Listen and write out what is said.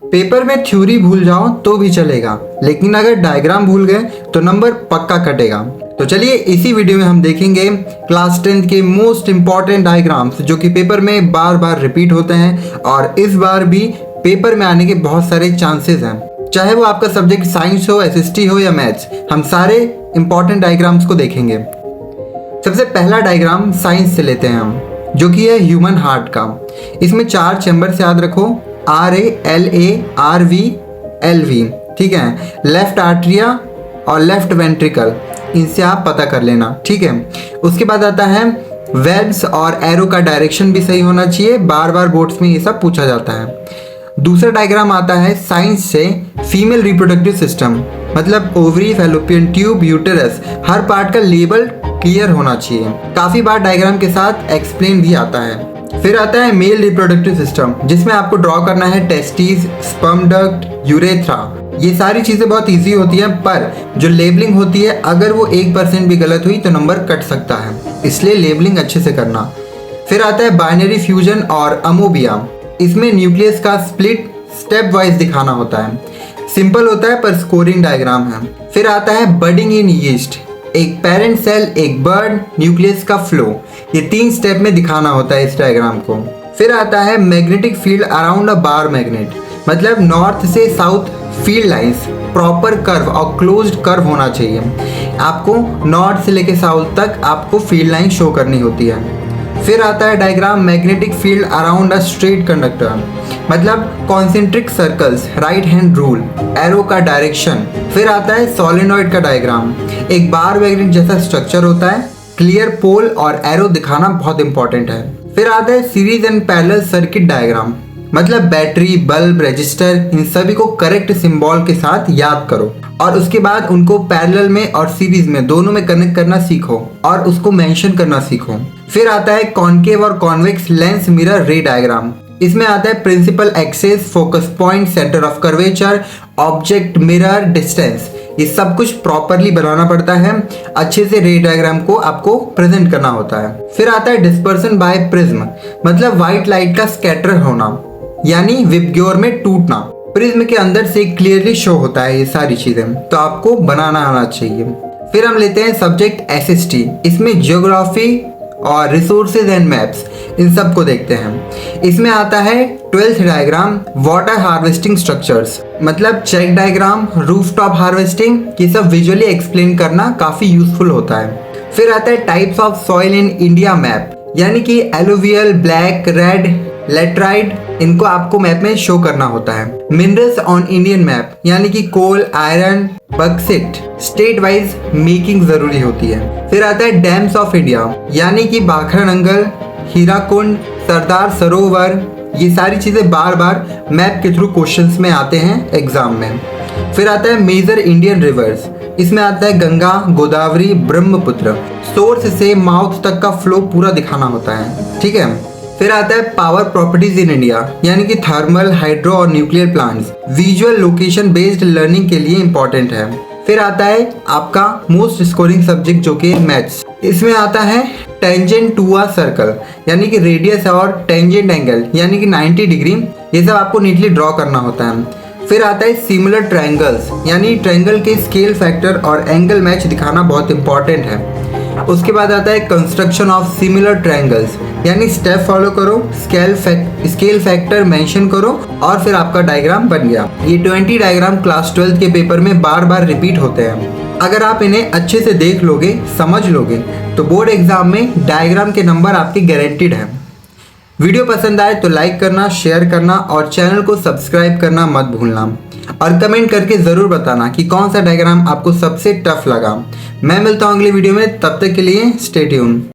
Paper में theory भूल जाओ तो भी चलेगा, लेकिन अगर डायग्राम भूल गए तो नंबर पक्का कटेगा। तो चलिए इसी वीडियो में हम देखेंगे क्लास 10 के मोस्ट इंपॉर्टेंट डायग्राम्स जो कि पेपर में बार बार रिपीट होते हैं और इस बार भी पेपर में आने के बहुत सारे चांसेस हैं। चाहे वो आपका सब्जेक्ट साइंस हो, एसएसटी हो या मैथ्स, हम सारे इंपॉर्टेंट डायग्राम्स को देखेंगे। सबसे पहला डायग्राम साइंस से लेते हैं हम, जो कि है ह्यूमन हार्ट का। इसमें 4 चैम्बर्स याद रखो, RA, RV, LV, ठीक है। लेफ्ट आर्टरिया और लेफ्ट वेंट्रिकल, इनसे आप पता कर लेना, ठीक है। उसके बाद आता है वेल्व्स और एरो का डायरेक्शन भी सही होना चाहिए, बार बार बोर्ड्स में ये सब पूछा जाता है। दूसरा डायग्राम आता है साइंस से फीमेल रिप्रोडक्टिव सिस्टम, मतलब ओवरी, फैलोपियन ट्यूब, यूटेरस, हर पार्ट का लेबल क्लियर होना चाहिए। काफ़ी बार डायग्राम के साथ एक्सप्लेन भी आता है। फिर आता है मेल रिप्रोडक्टिव सिस्टम, जिसमें आपको ड्रॉ करना है टेस्टिस, स्पर्म डक्ट, यूरेथ्रा। ये सारी चीज़ें बहुत इजी होती हैं, पर जो लेबलिंग होती है अगर वो 1% भी गलत हुई तो नंबर कट सकता है, इसलिए लेबलिंग अच्छे से करना। फिर आता है बाइनरी फ्यूजन और अमोबिया। इसमें न्यूक्लियस का स्प्लिट स्टेप वाइज दिखाना होता है। सिंपल होता है पर स्कोरिंग डायग्राम है। फिर आता है बडिंग इन यीस्ट, एक पेरेंट सेल, एक बर्ड, न्यूक्लियस का फ्लो। ये 3 स्टेप में दिखाना होता है इस डायग्राम को। फिर आता है मैग्नेटिक फील्ड अराउंड अ बार मैग्नेट, मतलब नॉर्थ से south field lines proper curve और क्लोज्ड कर्व होना चाहिए। आपको नॉर्थ से लेके साउथ तक आपको फील्ड लाइन शो करनी होती है। फिर आता है diagram magnetic field around a straight conductor, मतलब concentric circles, right hand rule, arrow का डायरेक्शन। फिर आता है सोलेनॉइड का डायग्राम, एक बार मैग्नेट जैसा स्ट्रक्चर होता है, क्लियर पोल और एरो दिखाना बहुत इंपॉर्टेंट है। फिर आता है series and parallel circuit diagram, मतलब बैटरी, बल्ब, रजिस्टर, इन सभी को करेक्ट सिंबल के साथ याद करो और उसके बाद उनको पैरेलल में और सीरीज में दोनों में कनेक्ट करना सीखो और उसको मेंशन करना सीखो। फिर आता है कॉन्केव और convex lens mirror ray diagram. इसमें आता है principal axis, focus point, centre of curvature, object, mirror, distance. ये सब कुछ प्रॉपरली बनाना पड़ता है, अच्छे से रे डायग्राम को आपको प्रेजेंट करना होता है। फिर आता है डिस्पर्सन बाय प्रिज्म, मतलब व्हाइट लाइट का स्कैटर होना, यानी विबग्योर में टूटना। प्रिज्म के अंदर से क्लियरली शो होता है ये सारी चीजें, तो आपको बनाना आना चाहिए। फिर हम लेते हैं सब्जेक्ट एसएसटी। इसमें ज्योग्राफी और रिसोर्सेज एंड मैप्स, इन सब को देखते हैं। इसमें आता है 12th diagram water harvesting structures, मतलब चेक डायग्राम, रूफटॉप हार्वेस्टिंग, ये सब विजुअली एक्सप्लेन करना काफ़ी यूजफुल होता है। फिर आता है types of soil in India map, यानी कि एलुवियल, ब्लैक, रेड, लेटराइट, इनको आपको मैप में शो करना होता है। मिनरल्स ऑन इंडियन मैप, यानी कि कोल, आयरन, बक्सिट, स्टेट वाइज मेकिंग जरूरी होती है। फिर आता है डैम्स ऑफ इंडिया, यानी कि बाखरा नंगल, हीराकुंड, सरदार सरोवर, ये सारी चीजें बार बार मैप के थ्रू क्वेश्चंस में आते हैं एग्जाम में। फिर आता है मेजर इंडियन रिवर्स, इसमें आता है गंगा, गोदावरी, ब्रह्मपुत्र। सोर्स से माउथ तक का फ्लो पूरा दिखाना होता है, ठीक है। फिर आता है पावर प्रॉपर्टीज इन इंडिया, यानी कि थर्मल, हाइड्रो और nuclear plants, visual location based learning के लिए इंपॉर्टेंट है। फिर आता है आपका मोस्ट स्कोरिंग सब्जेक्ट जो कि मैथ्स। इसमें आता है टेंजेंट टू अ सर्कल, यानी कि रेडियस और टेंजेंट एंगल, यानी कि 90 डिग्री, ये सब आपको नीटली ड्रॉ करना होता है। फिर आता है सिमिलर ट्रायंगल्स, यानी ट्रायंगल के स्केल फैक्टर और एंगल मैच दिखाना बहुत इंपॉर्टेंट है। उसके बाद आता है कंस्ट्रक्शन ऑफ सिमिलर ट्रायंगल्स, यानी स्टेप फॉलो करो, स्केल फैक्टर मेंशन करो और फिर आपका डायग्राम बन गया। ये 20 डायग्राम क्लास 12 के पेपर में बार बार रिपीट होते हैं। अगर आप इन्हें अच्छे से देख लोगे, समझ लोगे, तो बोर्ड एग्जाम में डायग्राम के नंबर आपके गारंटीड हैं। वीडियो पसंद आए तो लाइक करना, शेयर करना और चैनल को सब्सक्राइब करना मत भूलना और कमेंट करके ज़रूर बताना कि कौन सा डायग्राम आपको सबसे टफ लगा। मैं मिलता हूँ अगली वीडियो में, तब तक के लिए स्टे ट्यून।